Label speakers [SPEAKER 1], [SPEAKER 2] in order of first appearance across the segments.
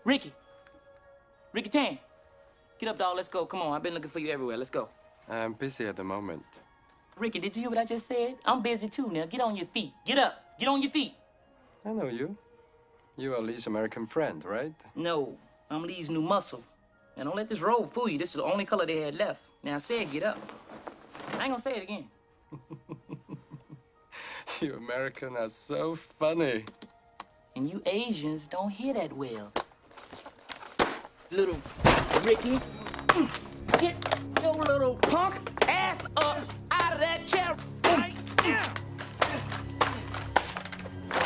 [SPEAKER 1] Ricky. Ricky Tan. Get up, dog. Let's go. Come on. I've been looking for you everywhere. Let's go.
[SPEAKER 2] I'm busy at the moment.
[SPEAKER 1] Ricky, did you hear what I just said? I'm busy too now. Get on your feet. Get up. Get on your feet.
[SPEAKER 2] I know you. You are Lee's American friend, right?
[SPEAKER 1] No, I'm Lee's new muscle. And don't let this robe fool you. This is the only color they had left. Now I said get up. I ain't gonna say it again.
[SPEAKER 2] You Americans are so funny.
[SPEAKER 1] And you Asians don't hear that well. Little Ricky, get your little punk ass up out of that chair right now.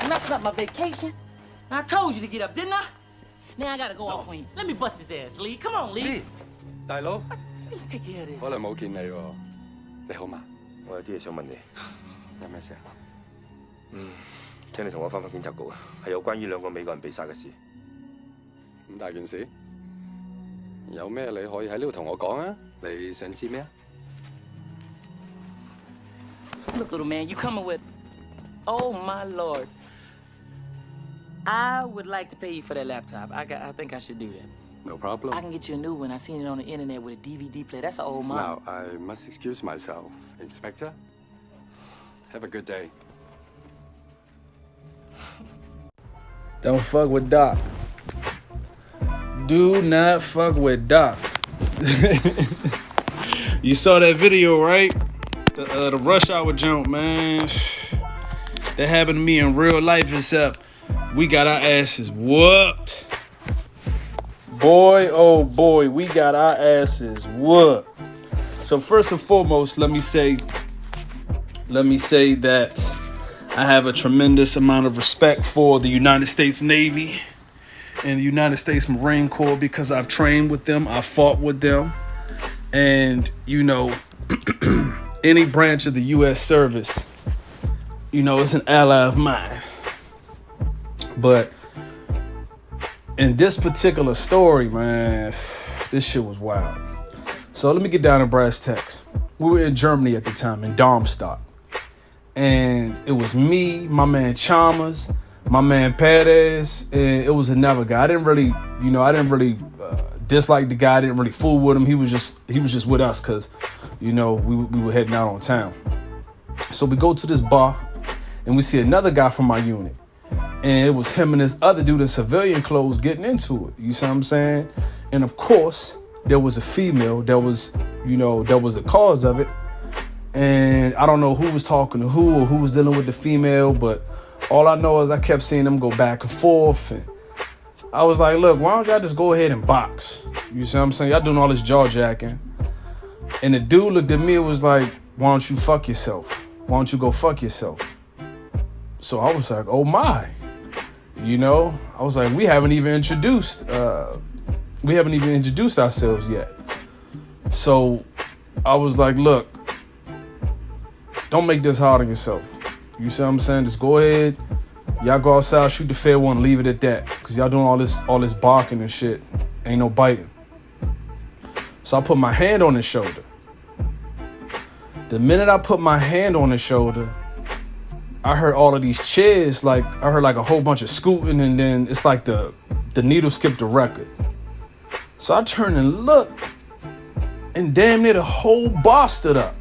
[SPEAKER 1] Messing up my vacation. I told you to get up, didn't I? Now I gotta go off on you. Let me bust his ass, Lee. Come on, Lee.
[SPEAKER 2] Please. 大佬
[SPEAKER 1] Take care of this.
[SPEAKER 2] 好耐冇見你喎，你好嘛？
[SPEAKER 3] 我有啲嘢想問你。
[SPEAKER 2] 有咩事啊？
[SPEAKER 3] 請你同我翻檢察局啊，係有關於兩個美國人被殺嘅事。
[SPEAKER 2] 咁大件事，有咩你可以喺呢度同我講啊？你想知咩啊
[SPEAKER 1] Look, little man, you coming with... Oh, my Lord. I would like to pay you for that laptop. I think I should do that.？No
[SPEAKER 2] problem.
[SPEAKER 1] I can get you a new one. I seen it on the internet with a DVD player. That's an old model.
[SPEAKER 2] Now, I must excuse myself, Inspector. Have a good day.
[SPEAKER 4] Don't fuck with Doc. Do not fuck with Doc. You saw that video, right? The rush hour jump, man. That happened to me in real life, except we got our asses whooped. Boy, oh boy, we got our asses whooped. So first and foremost, let me say that I have a tremendous amount of respect for the United States Navy and the United States Marine Corps because I've trained with them, I fought with them, and you know, any branch of the U.S. service, you know, is an ally of mine. But in this particular story, man, this shit was wild. So let me get down to brass tacks. We were in Germany at the time, in Darmstadt. And it was me, my man Chalmers, my man Perez, and it was another guy. I didn't really dislike the guy. I didn't really fool with him. He was just with us because, you know, we were heading out on town. So we go to this bar and we see another guy from my unit. And it was him and this other dude in civilian clothes getting into it. You see what I'm saying? And of course, there was a female that was the cause of it. And I don't know who was talking to who or who was dealing with the female, but all I know is I kept seeing them go back and forth. And I was like, look, why don't y'all just go ahead and box? You see what I'm saying? Y'all doing all this jaw jacking. And the dude looked at me and was like, why don't you fuck yourself? Why don't you go fuck yourself? So I was like, oh my. You know, I was like, we haven't even introduced ourselves yet. So I was like, look, don't make this hard on yourself. You see what I'm saying? Just go ahead. Y'all go outside, shoot the fair one, leave it at that. Cause y'all doing all this barking and shit. Ain't no biting. So I put my hand on his shoulder. The minute I put my hand on his shoulder, I heard all of these chairs, I heard a whole bunch of scooting, and then it's like the needle skipped the record. So I turned and looked, and damn near the whole bar stood up.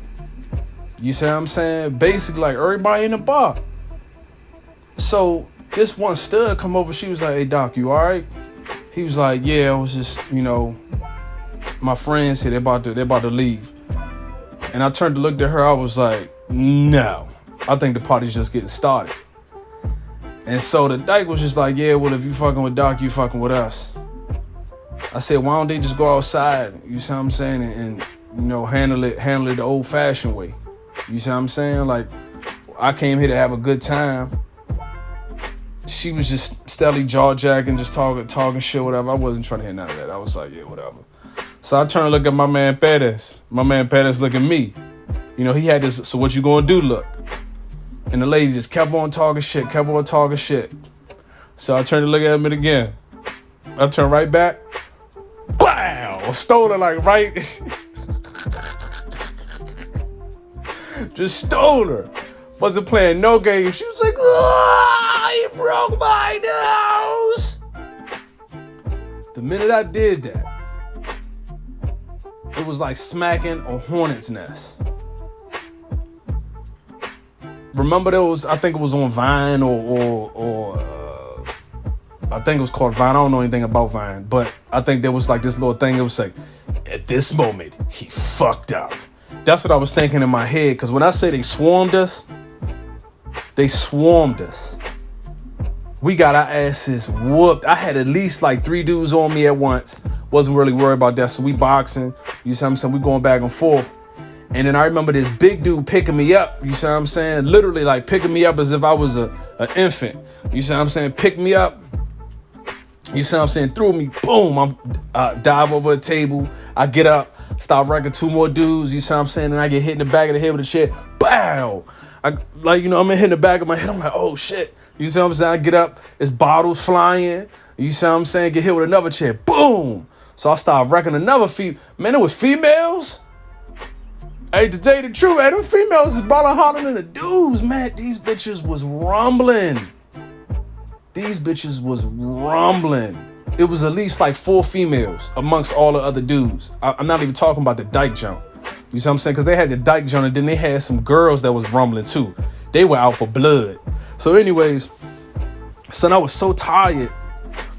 [SPEAKER 4] You see what I'm saying? Basically, like everybody in the bar. So this one stud come over, she was like, hey Doc, you all right? He was like, yeah, I was just, you know, my friends here, they're about to leave. And I turned to look at her, I was like, no. I think the party's just getting started. And so the dyke was just like, yeah, well, if you fucking with Doc, you fucking with us. I said, why don't they just go outside? You see what I'm saying? And you know, handle it the old fashioned way. You see what I'm saying? Like, I came here to have a good time. She was just steadily jaw jacking, just talking shit, whatever. I wasn't trying to hear none of that. I was like, yeah, whatever. So I turned to look at my man Perez. My man Perez look at me. You know, he had this, so what you gonna do look? And the lady just kept on talking shit. So I turned to look at him again. I turned right back. Wow! Stole her like right. Just stole her. Wasn't playing no games. She was like, oh, he broke my nose. The minute I did that, it was like smacking a hornet's nest. Remember those? I think it was on Vine or I think it was called Vine. I don't know anything about Vine, but I think there was like this little thing. It was like, at this moment, he fucked up. That's what I was thinking in my head. Because when I say they swarmed us, we got our asses whooped. I had at least like 3 dudes on me at once. Wasn't really worried about that. So we boxing. You see what I'm saying? We going back and forth. And then I remember this big dude picking me up. You see what I'm saying? Literally like picking me up as if I was an infant. You see what I'm saying? Pick me up. You see what I'm saying? Threw me. Boom. I dive over a table. I get up. Start wrecking 2 more dudes. You see what I'm saying? And I get hit in the back of the head with a chair. Bow. I'm hitting the back of my head. I'm like, oh shit. You see what I'm saying? I get up. It's bottles flying. You see what I'm saying? Get hit with another chair. Boom. So I start wrecking another Man, it was females. Hey, to tell you the truth, man, them females is ballin' harder than the dudes, man. These bitches was rumbling. It was at least like 4 females amongst all the other dudes. I'm not even talking about the dyke jump. You see what I'm saying? Because they had the dyke jump and then they had some girls that was rumbling too. They were out for blood. So anyways, son, I was so tired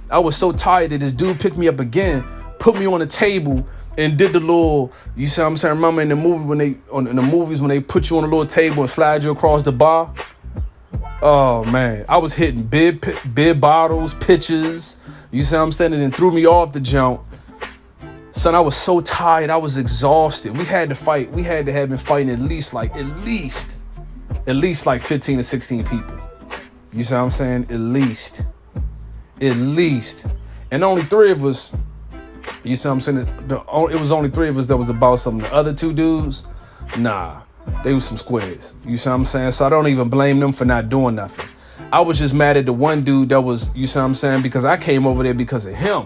[SPEAKER 4] that this dude picked me up again, put me on the table, and did the little, you see what I'm saying? Remember in the movie in the movies when they put you on a little table and slide you across the bar? Oh man, I was hitting big bottles, pitches. You see what I'm saying? And then threw me off the jump. Son, I was so tired. I was exhausted. We had to fight. We had to have been fighting at least like 15 to 16 people. You see what I'm saying? At least. And only 3 of us. You see what I'm saying? It was only 3 of us that was about something. The other 2 dudes, nah, they was some squares. You see what I'm saying? So I don't even blame them for not doing nothing. I was just mad at the one dude that was, you see what I'm saying? Because I came over there because of him.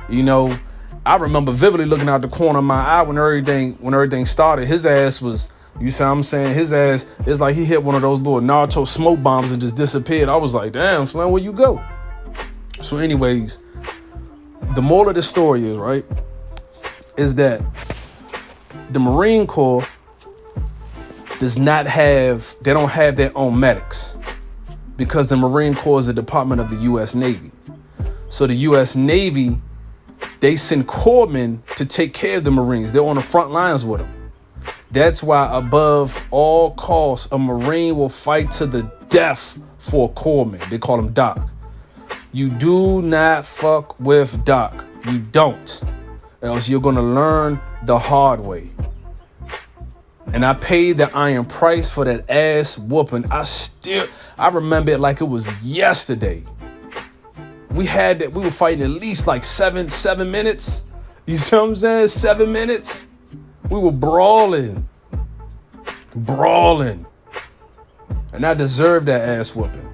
[SPEAKER 4] You know, I remember vividly looking out the corner of my eye when everything started. His ass was, you see what I'm saying? His ass, it's like he hit one of those little Naruto smoke bombs and just disappeared. I was like, damn, Slim, where you go? So anyways, the moral of the story is, right, is that the Marine Corps they don't have their own medics because the Marine Corps is a department of the U.S. Navy. So the U.S. Navy, they send corpsmen to take care of the Marines. They're on the front lines with them. That's why above all costs, a Marine will fight to the death for a corpsman. They call him Doc. You do not fuck with Doc. You don't. Else you're gonna learn the hard way. And I paid the iron price for that ass whooping. I remember it like it was yesterday. We were fighting at least like seven minutes. You see what I'm saying? 7 minutes. We were brawling. And I deserved that ass whooping.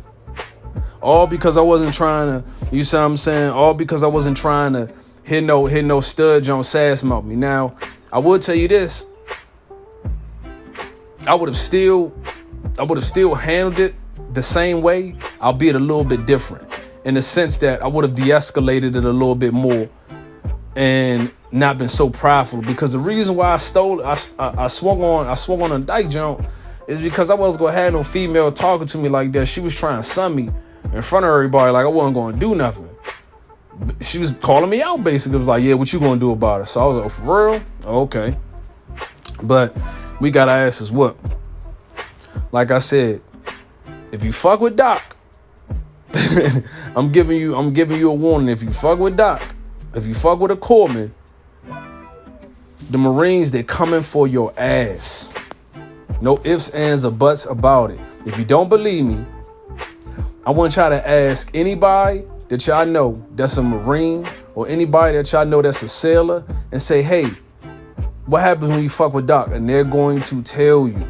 [SPEAKER 4] All because I wasn't trying to, you see what I'm saying? All because I wasn't trying to hit no studge on sass mouth me. Now, I will tell you this. I would have still handled it the same way, albeit a little bit different. In the sense that I would have de-escalated it a little bit more and not been so prideful. Because the reason why I swung on a dyke jump is because I wasn't gonna have no female talking to me like that. She was trying to sun me in front of everybody like I wasn't gonna do nothing. She was calling me out basically. It was like, yeah, what you gonna do about it? So I was like, oh, for real? Okay. But we got our asses whooped. Like I said, if you fuck with Doc, I'm giving you a warning. If you fuck with Doc, if you fuck with a corpsman, the Marines, they're coming for your ass. No ifs, ands, or buts about it. If you don't believe me, I want y'all to ask anybody that y'all know that's a Marine or anybody that y'all know that's a sailor and say, hey, what happens when you fuck with Doc? And they're going to tell you.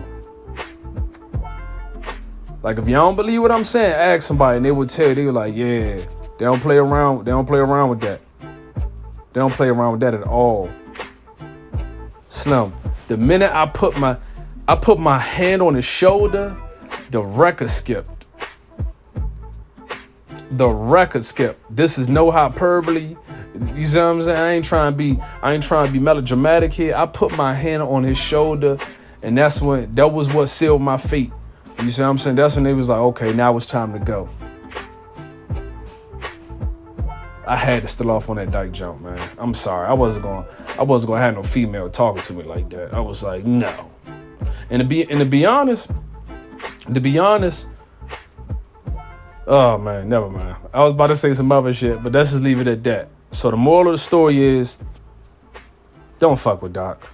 [SPEAKER 4] Like, if y'all don't believe what I'm saying, ask somebody and they will tell you. They were like, yeah, they don't play around. They don't play around with that. They don't play around with that at all. Slim, the minute I put my hand on his shoulder, the record skipped. the record skip. This is no hyperbole. You see what I'm saying? I ain't trying to be melodramatic here. I put my hand on his shoulder, and that was what sealed my fate. You see what I'm saying? That's when they was like, okay, now it's time to go. I had to still off on that dyke jump, man. I'm sorry. I wasn't gonna have no female talking to me like that. I was like, no. And to be honest, oh man, never mind. I was about to say some other shit, but let's just leave it at that. So the moral of the story is, don't fuck with Doc.